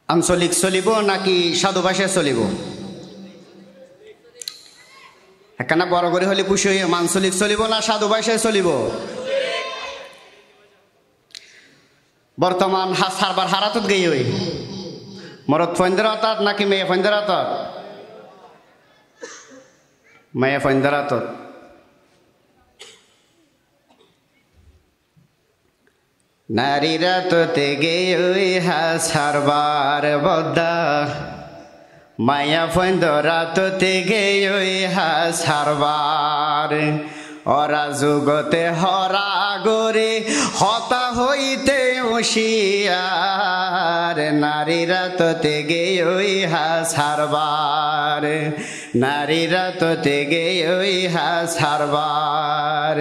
আঞ্চলিক চলিব নাকি সাধু ভাষায় চলিব? একখানা বড় করে হলে খুশি হইম। আঞ্চলিক চলিব না সাধু ভাষায় চলিব? বর্তমান সারবার হারাতত গেই হই মরদ ফন্দের হাতত নাকি মেয়ে ফন্দের হাতত? মেয়ে ফন্দের হাতত। নারীরা তোতে গেই সারবার বদ্দা, মায়া ফন্দরা তোতে গেই সারবার। ওরা যুগতে হরা গরে হতা হইতে হুঁশিয়ার, নারীরা তোতে গেই সারবার, নারীরা তোতে গেই সারবার।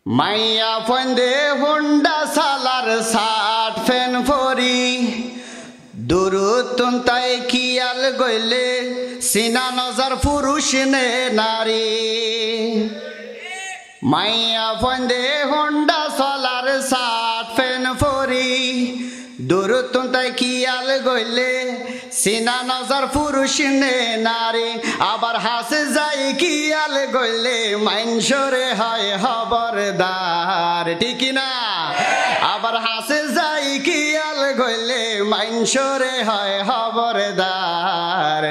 মাইয়া ফন্দে হুন্ডা সালার সাট ফেন ফরি, দুরুতুন তাই কিয়াল গইলে সিনা নজর পুরুষ নে নারী। মাইয়া ফন্দে হুন্ডা সালার সাট ফেন ফরি, দুরুতুন তাই কিয়াল গইলে সিনা নজর পুরুষ নে নারী। আবার হাসে যাই কিয়াল গইলে মাইনসরে হয় খবরদার, ঠিক না? আবার হাসে যাই কিয়াল গইলে মাইনসরে হয় খবরদার।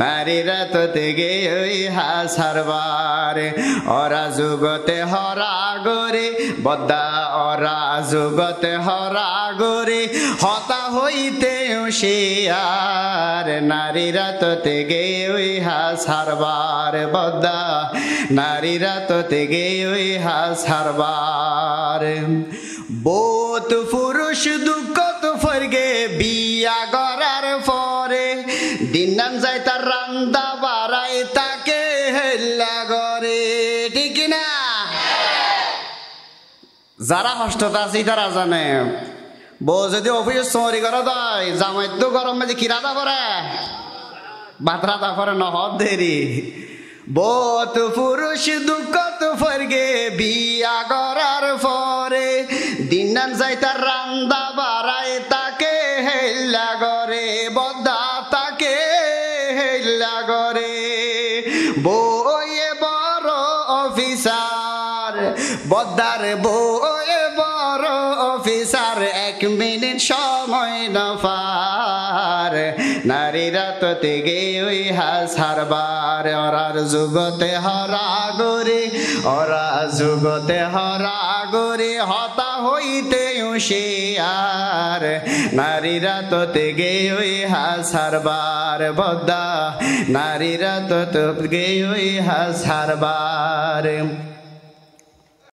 নারীরা তোতে গেই সারবার, ওরা যুগতে হরা গরে বদ্দা, ওরা যুগতে হরা গরে হতা হইতে হুঁশিয়ার, নারীরা তোতে গেই সারবার বদ্দা, নারীরা তোতে গেই সারবার। বহুত পুরুষ দুঃখত ফরগে বিয়া করার পরে, দিনান যায় তার রান্দা বাড়াই তাকে হেল্লা করে, ঠিক না? যারা হস্ততা আছে তারা জানে, বউ যদি অফিস চুরি করে দেয়, জামাই তো গরম মাঝে কি রাধা করে, ভাত রাধা করে নহব দেরি। বহুত পুরুষ দুঃখত ফরগে বিয়া করার পরে, দিনান যাই তার রান্দা বাড়াই তাকে হেল্লা করে বদ্দা, তাকে হেল্লা করে। বউয়ে বড় অফিসার বদ্দার, বউয়ে বড় অফিসার, এক মিনিট সময় না পার, নারীরা তোতে গেই সারবার। ওরার যুগতে হরা গরে, ওরা যুগতে হরা গরে হতা হইতে হুঁশিয়ার, নারীরা তোতে গেই সারবার বদ্দা, নারীরা তোতে গেই সারবার।